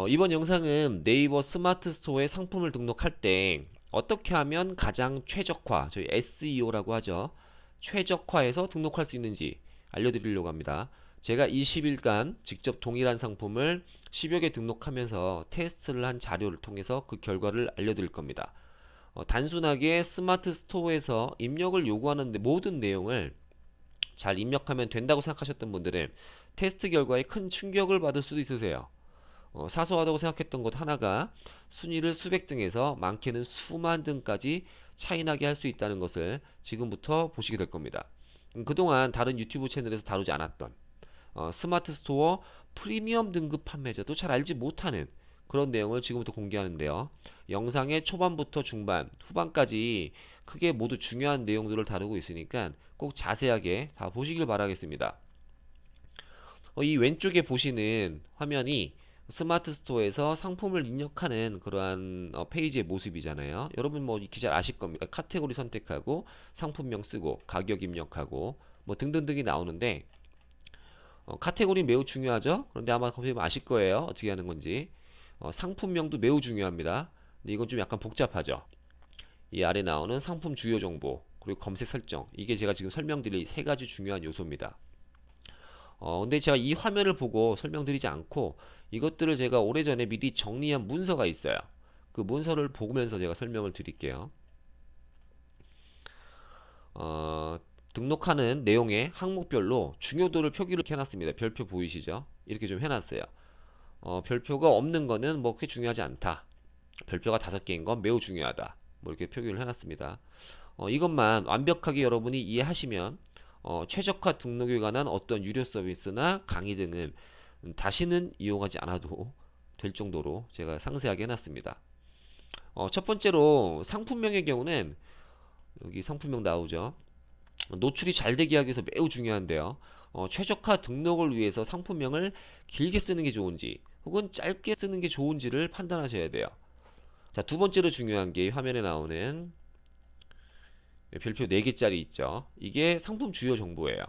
이번 영상은 네이버 스마트 스토어에 상품을 등록할 때 어떻게 하면 가장 최적화, 저희 SEO라고 하죠. 최적화해서 등록할 수 있는지 알려드리려고 합니다. 제가 20일간 직접 동일한 상품을 10여 개 등록하면서 테스트를 한 자료를 통해서 그 결과를 알려드릴 겁니다. 단순하게 스마트 스토어에서 입력을 요구하는 모든 내용을 잘 입력하면 된다고 생각하셨던 분들은 테스트 결과에 큰 충격을 받을 수도 있으세요. 사소하다고 생각했던 것 하나가 순위를 수백 등에서 많게는 수만 등까지 차이나게 할 수 있다는 것을 지금부터 보시게 될 겁니다. 그동안 다른 유튜브 채널에서 다루지 않았던 스마트 스토어 프리미엄 등급 판매자도 잘 알지 못하는 그런 내용을 지금부터 공개하는데요. 영상의 초반부터 중반, 후반까지 크게 모두 중요한 내용들을 다루고 있으니까 꼭 자세하게 다 보시길 바라겠습니다. 이 왼쪽에 보시는 화면이 스마트 스토어에서 상품을 입력하는 그러한 페이지의 모습이잖아요. 여러분 뭐 익히 잘 아실 겁니다. 카테고리 선택하고 상품명 쓰고 가격 입력하고 뭐 등등등이 나오는데 카테고리 매우 중요하죠. 그런데 아마 선생님 아실 거예요. 어떻게 하는 건지. 상품명도 매우 중요합니다. 근데 이건 좀 약간 복잡하죠. 이 아래 나오는 상품 주요 정보 그리고 검색 설정, 이게 제가 지금 설명드릴 세 가지 중요한 요소입니다. 근데 제가 이 화면을 보고 설명드리지 않고 이것들을 제가 오래전에 미리 정리한 문서가 있어요. 그 문서를 보면서 제가 설명을 드릴게요. 어, 등록하는 내용의 항목별로 중요도를 표기를 해놨습니다. 별표 보이시죠? 이렇게 좀 해놨어요. 별표가 없는 거는 뭐 그렇게 중요하지 않다. 별표가 5개인 건 매우 중요하다. 뭐 이렇게 표기를 해놨습니다. 이것만 완벽하게 여러분이 이해하시면 최적화 등록에 관한 어떤 유료 서비스나 강의 등은 다시는 이용하지 않아도 될 정도로 제가 상세하게 해놨습니다. 첫 번째로 상품명의 경우는 여기 상품명 나오죠. 노출이 잘 되게 하기 위해서 매우 중요한데요. 최적화 등록을 위해서 상품명을 길게 쓰는 게 좋은지 혹은 짧게 쓰는 게 좋은지를 판단하셔야 돼요. 자, 두 번째로 중요한 게 화면에 나오는 별표 4개짜리 있죠. 이게 상품 주요 정보예요.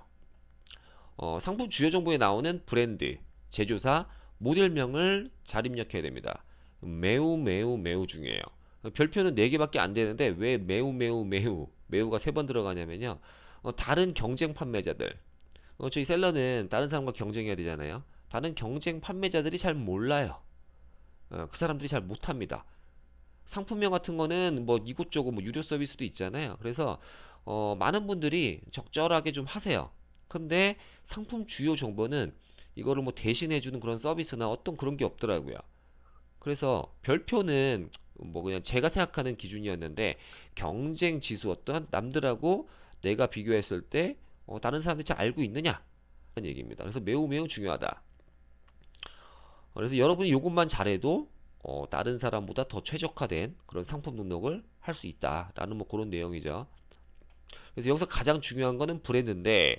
상품 주요 정보에 나오는 브랜드, 제조사, 모델명을 잘 입력해야 됩니다. 매우 매우 매우 중요해요. 별표는 4개밖에 안 되는데 왜 매우 매우 매우 매우가 3번 들어가냐면요. 다른 경쟁 판매자들, 저희 셀러는 다른 사람과 경쟁해야 되잖아요. 다른 경쟁 판매자들이 잘 몰라요. 그 사람들이 잘 못합니다. 상품명 같은 거는 뭐 이곳저곳 뭐 유료 서비스도 있잖아요. 그래서 많은 분들이 적절하게 좀 하세요. 근데 상품 주요 정보는 이거를 뭐 대신해주는 그런 서비스나 어떤 그런 게 없더라고요. 그래서 별표는 뭐 그냥 제가 생각하는 기준이었는데 경쟁 지수, 어떤 남들하고 내가 비교했을 때 다른 사람들이 잘 알고 있느냐 그런 얘기입니다. 그래서 매우 매우 중요하다. 그래서 여러분이 이것만 잘해도 다른 사람보다 더 최적화된 그런 상품 등록을 할 수 있다라는 뭐 그런 내용이죠. 그래서 여기서 가장 중요한 거는 브랜드인데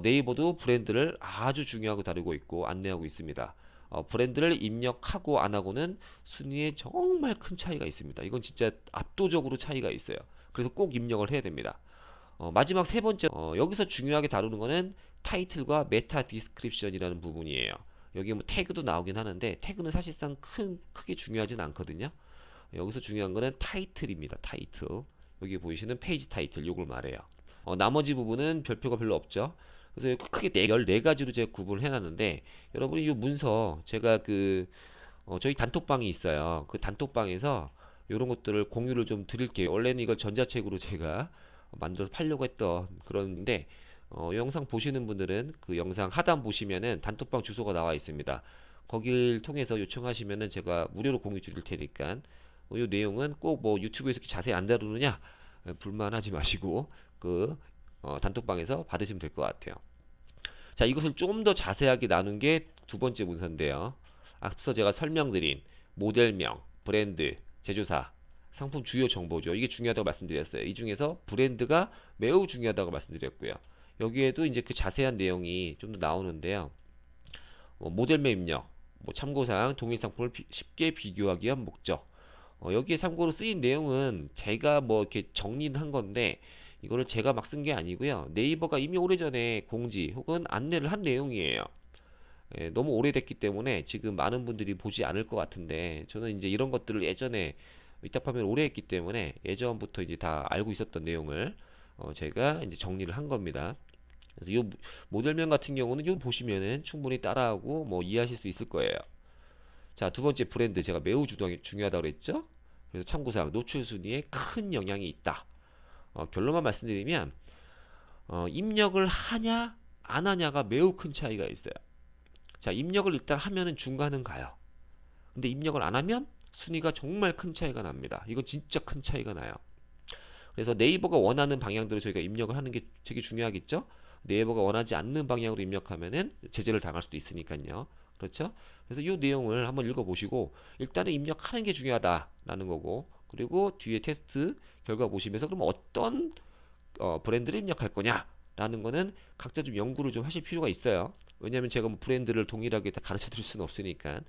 네이버도 브랜드를 아주 중요하고 다루고 있고 안내하고 있습니다. 브랜드를 입력하고 안 하고는 순위에 정말 큰 차이가 있습니다. 이건 진짜 압도적으로 차이가 있어요. 그래서 꼭 입력을 해야 됩니다. 마지막 세 번째, 여기서 중요하게 다루는 거는 타이틀과 메타 디스크립션이라는 부분이에요. 여기 뭐 태그도 나오긴 하는데 태그는 사실상 크게 중요하진 않거든요. 여기서 중요한 거는 타이틀입니다. 타이틀. 여기 보이시는 페이지 타이틀, 요걸 말해요. 나머지 부분은 별표가 별로 없죠. 그래서 크게 14가지로 제가 구분을 해놨는데 여러분이 이 문서 제가 저희 단톡방이 있어요. 그 단톡방에서 이런 것들을 공유를 좀 드릴게요. 원래는 이걸 전자책으로 제가 만들어서 팔려고 했던 그런데 영상 보시는 분들은 그 영상 하단 보시면은 단톡방 주소가 나와 있습니다. 거길 통해서 요청하시면은 제가 무료로 공유 드릴 테니까 이 내용은 꼭 뭐 유튜브에서 이렇게 자세히 안 다루느냐 불만하지 마시고 그 단톡방에서 받으시면 될 것 같아요. 자, 이것을 좀 더 자세하게 나눈 게 두 번째 문서인데요. 앞서 제가 설명드린 모델명, 브랜드, 제조사, 상품 주요 정보죠. 이게 중요하다고 말씀드렸어요. 이 중에서 브랜드가 매우 중요하다고 말씀드렸고요. 여기에도 이제 그 자세한 내용이 좀 더 나오는데요. 모델명 입력, 뭐 참고사항, 동일 상품을 쉽게 비교하기 위한 목적. 여기에 참고로 쓰인 내용은 제가 뭐 이렇게 정리한 건데 이거를 제가 막 쓴 게 아니고요. 네이버가 이미 오래전에 공지 혹은 안내를 한 내용이에요. 예, 너무 오래됐기 때문에 지금 많은 분들이 보지 않을 것 같은데 저는 이제 이런 것들을 예전에 위탁파면 오래 했기 때문에 예전부터 이제 다 알고 있었던 내용을 제가 이제 정리를 한 겁니다. 그래서 이 모델명 같은 경우는 이 보시면은 충분히 따라하고 뭐 이해하실 수 있을 거예요. 자, 두 번째 브랜드 제가 매우 중요하다고 그랬죠? 그래서 참고사항 노출 순위에 큰 영향이 있다. 결론만 말씀드리면 입력을 하냐 안 하냐가 매우 큰 차이가 있어요. 자, 입력을 일단 하면은 중간은 가요. 근데 입력을 안 하면 순위가 정말 큰 차이가 납니다. 이거 진짜 큰 차이가 나요. 그래서 네이버가 원하는 방향대로 저희가 입력을 하는 게 되게 중요하겠죠? 네이버가 원하지 않는 방향으로 입력하면은 제재를 당할 수도 있으니까요. 그렇죠? 그래서 이 내용을 한번 읽어보시고 일단은 입력하는 게 중요하다라는 거고 그리고 뒤에 테스트 결과 보시면서 그럼 어떤 브랜드를 입력할 거냐라는 거는 각자 좀 연구를 좀 하실 필요가 있어요. 왜냐하면 제가 뭐 브랜드를 동일하게 다 가르쳐 드릴 수는 없으니까.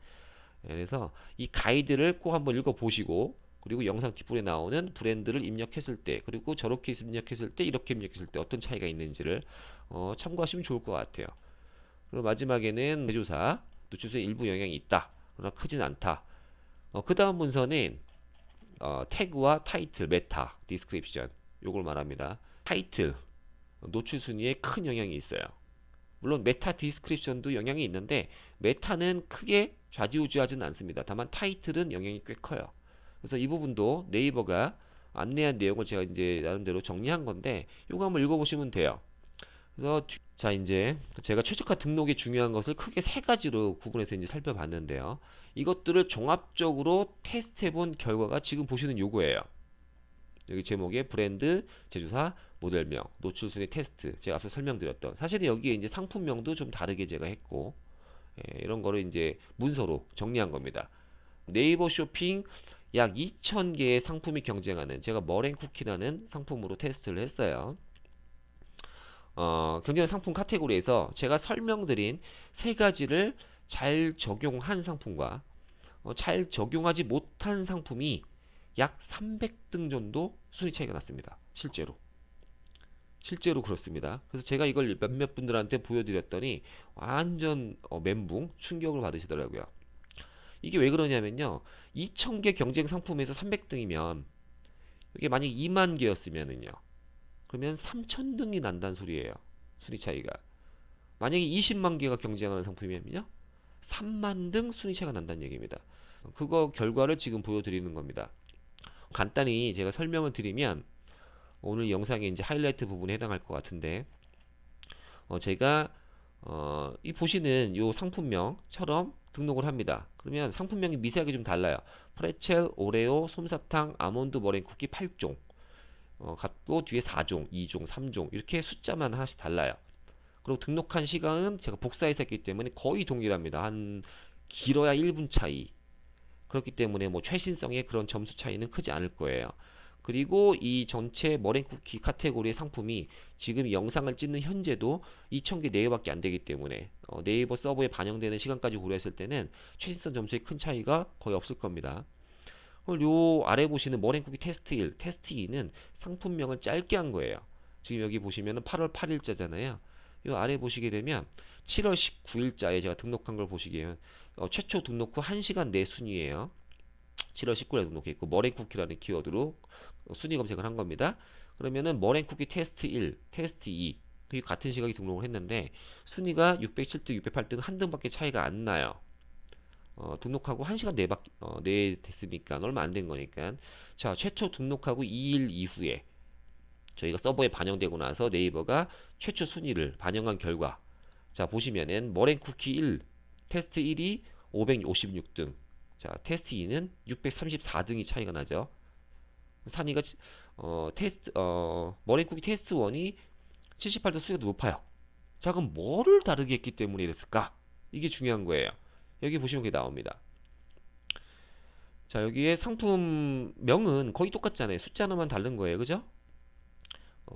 그래서 이 가이드를 꼭 한번 읽어보시고 그리고 영상 뒷부분에 나오는 브랜드를 입력했을 때 그리고 저렇게 입력했을 때 이렇게 입력했을 때 어떤 차이가 있는지를 참고하시면 좋을 것 같아요. 그리고 마지막에는 제조사 노출수에 일부 영향이 있다. 그러나 크진 않다. 그 다음 문서는 태그와 타이틀, 메타, 디스크립션 요걸 말합니다. 타이틀, 노출 순위에 큰 영향이 있어요. 물론 메타 디스크립션도 영향이 있는데 메타는 크게 좌지우지하지는 않습니다. 다만 타이틀은 영향이 꽤 커요. 그래서 이 부분도 네이버가 안내한 내용을 제가 이제 나름대로 정리한 건데 이거 한번 읽어보시면 돼요. 그래서 자 이제 제가 최적화 등록이 중요한 것을 크게 세 가지로 구분해서 이제 살펴봤는데요. 이것들을 종합적으로 테스트해본 결과가 지금 보시는 요거예요. 여기 제목에 브랜드, 제조사, 모델명, 노출순위 테스트 제가 앞서 설명드렸던 사실 여기에 이제 상품명도 좀 다르게 제가 했고 이런 거를 이제 문서로 정리한 겁니다. 네이버 쇼핑 약 2,000개의 상품이 경쟁하는 제가 머랭쿠키라는 상품으로 테스트를 했어요. 경쟁 상품 카테고리에서 제가 설명드린 세 가지를 잘 적용한 상품과 잘 적용하지 못한 상품이 약 300등 정도 순위 차이가 났습니다. 실제로 그렇습니다. 그래서 제가 이걸 몇몇 분들한테 보여드렸더니 완전 멘붕 충격을 받으시더라고요. 이게 왜 그러냐면요. 2,000개 경쟁 상품에서 300등이면 이게 만약 2만 개였으면은요. 그러면 3,000등이 난다는 소리예요. 순위 차이가. 만약에 20만 개가 경쟁하는 상품이면요. 3만 등 순위 차이가 난다는 얘기입니다. 그거 결과를 지금 보여드리는 겁니다. 간단히 제가 설명을 드리면 오늘 영상의 이제 하이라이트 부분에 해당할 것 같은데 제가 이 보시는 요 상품명처럼 등록을 합니다. 그러면 상품명이 미세하게 좀 달라요. 프레첼, 오레오, 솜사탕, 아몬드 머랭 쿠키 8종 갖고 뒤에 4종, 2종, 3종 이렇게 숫자만 하나씩 달라요. 그리고 등록한 시간은 제가 복사해서 했기 때문에 거의 동일합니다. 한 길어야 1분 차이. 그렇기 때문에 뭐 최신성의 그런 점수 차이는 크지 않을 거예요. 그리고 이 전체 머랭쿠키 카테고리의 상품이 지금 이 영상을 찍는 현재도 2,000개 내외밖에 안 되기 때문에 네이버 서버에 반영되는 시간까지 고려했을 때는 최신성 점수의 큰 차이가 거의 없을 겁니다. 요 아래 보시는 머랭쿠키 테스트 1, 테스트 2는 상품명을 짧게 한 거예요. 지금 여기 보시면은 8월 8일자잖아요. 요 아래 보시게 되면 7월 19일자에 제가 등록한 걸 보시기에는 최초 등록 후 1시간 내 순위예요. 7월 19일에 등록했고 머랭쿠키라는 키워드로 순위 검색을 한 겁니다. 그러면은 머랭쿠키 테스트 1, 테스트 2 같은 시각에 등록을 했는데 순위가 607등, 608등 한 등밖에 차이가 안 나요. 등록하고 1시간 내 됐으니까 얼마 안 된 거니까 자 최초 등록하고 2일 이후에 저희가 서버에 반영되고 나서 네이버가 최초 순위를 반영한 결과 자 보시면은 머랭쿠키 1 테스트 1이 556등 자 테스트 2는 634등이 차이가 나죠. 산이가 머랭쿠키 테스트 1이 78등 수위가 높아요. 자 그럼 뭐를 다르게 했기 때문에 이랬을까? 이게 중요한 거예요. 여기 보시면 그게 나옵니다. 자 여기에 상품명은 거의 똑같잖아요. 숫자 하나만 다른 거예요. 그죠?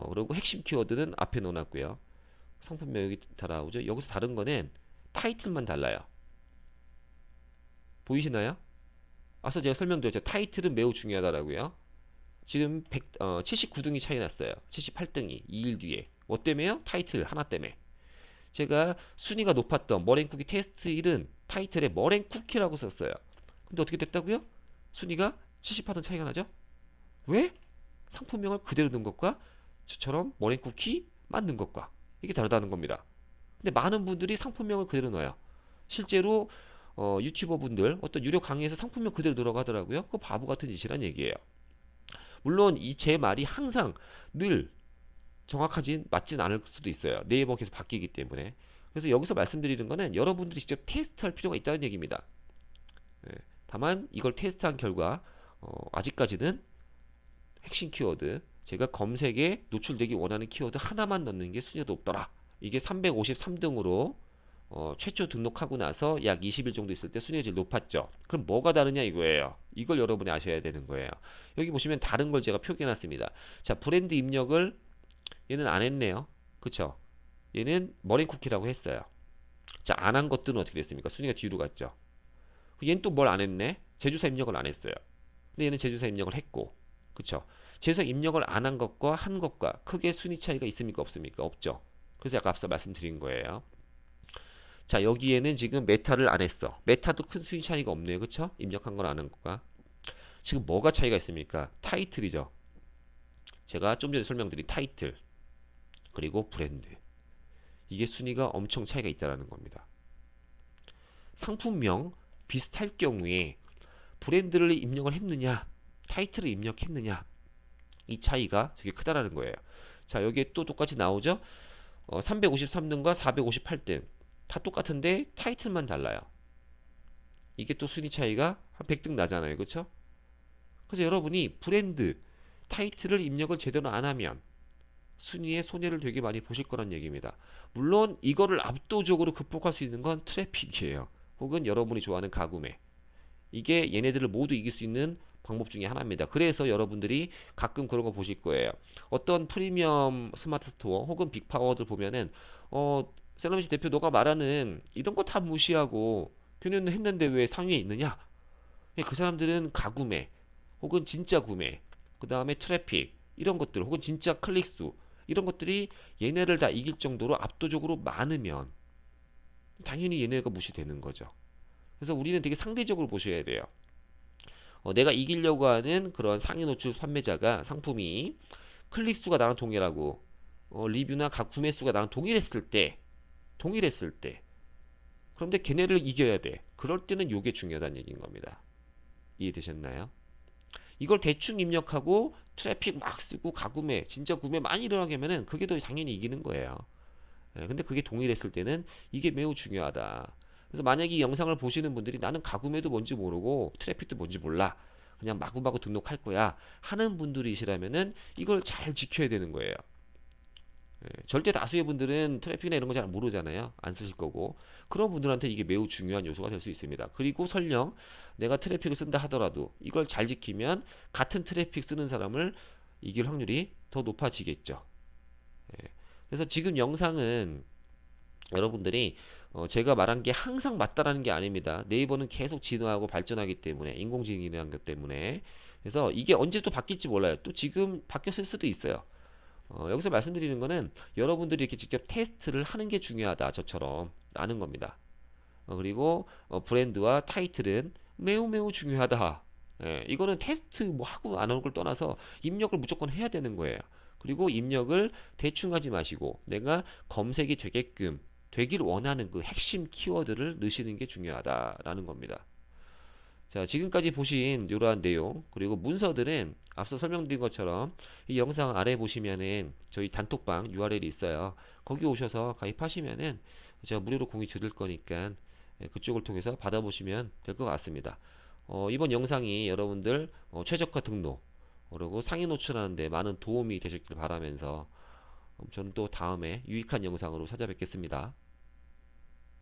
그리고 핵심 키워드는 앞에 넣어놨고요. 상품명 여기 다 나오죠. 여기서 다른 거는 타이틀만 달라요. 보이시나요? 앞서 제가 설명드렸죠. 타이틀은 매우 중요하다라고요. 지금 79등이 차이 났어요. 78등이 2일 뒤에. 뭐 때문에요? 타이틀 하나 때문에. 제가 순위가 높았던 머랭쿠키 테스트 1은 타이틀에 머랭쿠키라고 썼어요. 근데 어떻게 됐다고요? 순위가 70% 차이가 나죠? 왜? 상품명을 그대로 넣은 것과 저처럼 머랭쿠키만 넣은 것과 이게 다르다는 겁니다. 근데 많은 분들이 상품명을 그대로 넣어요. 실제로 유튜버 분들 어떤 유료 강의에서 상품명 그대로 들어가더라고요. 그거 바보 같은 짓이란 얘기예요. 물론 이 제 말이 항상 늘 맞진 않을 수도 있어요. 네이버 계속 바뀌기 때문에. 그래서 여기서 말씀드리는 거는 여러분들이 직접 테스트할 필요가 있다는 얘기입니다. 예, 다만 이걸 테스트한 결과 아직까지는 핵심 키워드 제가 검색에 노출되기 원하는 키워드 하나만 넣는 게 순위가 높더라. 이게 353등으로 최초 등록하고 나서 약 20일 정도 있을 때 순위가 제일 높았죠. 그럼 뭐가 다르냐 이거예요. 이걸 여러분이 아셔야 되는 거예요. 여기 보시면 다른 걸 제가 표기해 놨습니다. 자, 브랜드 입력을 얘는 안 했네요. 그쵸? 얘는 머랭쿠키라고 했어요. 자, 안 한 것들은 어떻게 됐습니까? 순위가 뒤로 갔죠. 얘는 또 뭘 안 했네? 제조사 입력을 안 했어요. 근데 얘는 제조사 입력을 했고, 그쵸? 제조사 입력을 안 한 것과 한 것과 크게 순위 차이가 있습니까? 없습니까? 없죠. 그래서 아까 앞서 말씀드린 거예요. 자, 여기에는 지금 메타를 안 했어. 메타도 큰 순위 차이가 없네요. 그쵸? 입력한 걸 안 한 것과. 지금 뭐가 차이가 있습니까? 타이틀이죠. 제가 좀 전에 설명드린 타이틀. 그리고 브랜드. 이게 순위가 엄청 차이가 있다는 겁니다. 상품명 비슷할 경우에 브랜드를 입력을 했느냐, 타이틀을 입력했느냐, 이 차이가 되게 크다라는 거예요. 자, 여기에 또 똑같이 나오죠? 353등과 458등 다 똑같은데 타이틀만 달라요. 이게 또 순위 차이가 한 100등 나잖아요. 그쵸? 그래서 여러분이 브랜드, 타이틀을 입력을 제대로 안 하면 순위에 손해를 되게 많이 보실 거란 얘기입니다. 물론 이거를 압도적으로 극복할 수 있는 건 트래픽이에요. 혹은 여러분이 좋아하는 가구매. 이게 얘네들을 모두 이길 수 있는 방법 중에 하나입니다. 그래서 여러분들이 가끔 그런 거 보실 거예요. 어떤 프리미엄 스마트 스토어 혹은 빅파워들 보면은 셀러미시 대표 너가 말하는 이런 거 다 무시하고 교육을 했는데 왜 상위에 있느냐? 그 사람들은 가구매 혹은 진짜 구매 그 다음에 트래픽 이런 것들 혹은 진짜 클릭수 이런 것들이 얘네를 다 이길 정도로 압도적으로 많으면 당연히 얘네가 무시되는 거죠. 그래서 우리는 되게 상대적으로 보셔야 돼요. 내가 이기려고 하는 그런 상위 노출 판매자가 상품이 클릭 수가 나랑 동일하고 리뷰나 각 구매 수가 나랑 동일했을 때 그런데 걔네를 이겨야 돼. 그럴 때는 요게 중요하다는 얘기인 겁니다. 이해되셨나요? 이걸 대충 입력하고 트래픽 막 쓰고 가구매 진짜 구매 많이 일어나게 하면은 그게 더 당연히 이기는 거예요. 근데 그게 동일했을 때는 이게 매우 중요하다. 그래서 만약에 이 영상을 보시는 분들이 나는 가구매도 뭔지 모르고 트래픽도 뭔지 몰라. 그냥 마구마구 등록할 거야. 하는 분들이시라면은 이걸 잘 지켜야 되는 거예요. 절대 다수의 분들은 트래픽이나 이런 거 잘 모르잖아요. 안 쓰실 거고. 그런 분들한테 이게 매우 중요한 요소가 될 수 있습니다. 그리고 설령 내가 트래픽을 쓴다 하더라도 이걸 잘 지키면 같은 트래픽 쓰는 사람을 이길 확률이 더 높아지겠죠. 예. 그래서 지금 영상은 여러분들이 제가 말한 게 항상 맞다라는 게 아닙니다. 네이버는 계속 진화하고 발전하기 때문에 인공지능이라는 것 때문에 그래서 이게 언제 또 바뀔지 몰라요. 또 지금 바뀌었을 수도 있어요. 여기서 말씀드리는 거는 여러분들이 이렇게 직접 테스트를 하는 게 중요하다. 저처럼 라는 겁니다. 그리고 브랜드와 타이틀은 매우 매우 중요하다. 예, 이거는 테스트 뭐 하고 안 하는 걸 떠나서 입력을 무조건 해야 되는 거예요. 그리고 입력을 대충 하지 마시고 내가 검색이 되게끔 되길 원하는 그 핵심 키워드를 넣으시는 게 중요하다라는 겁니다. 자, 지금까지 보신 이러한 내용 그리고 문서들은 앞서 설명드린 것처럼 이 영상 아래 보시면은 저희 단톡방 URL이 있어요. 거기 오셔서 가입하시면은 제가 무료로 공유 드릴 거니까 그쪽을 통해서 받아보시면 될 것 같습니다. 이번 영상이 여러분들 최저가 등록 그리고 상위 노출하는데 많은 도움이 되셨길 바라면서 저는 또 다음에 유익한 영상으로 찾아뵙겠습니다.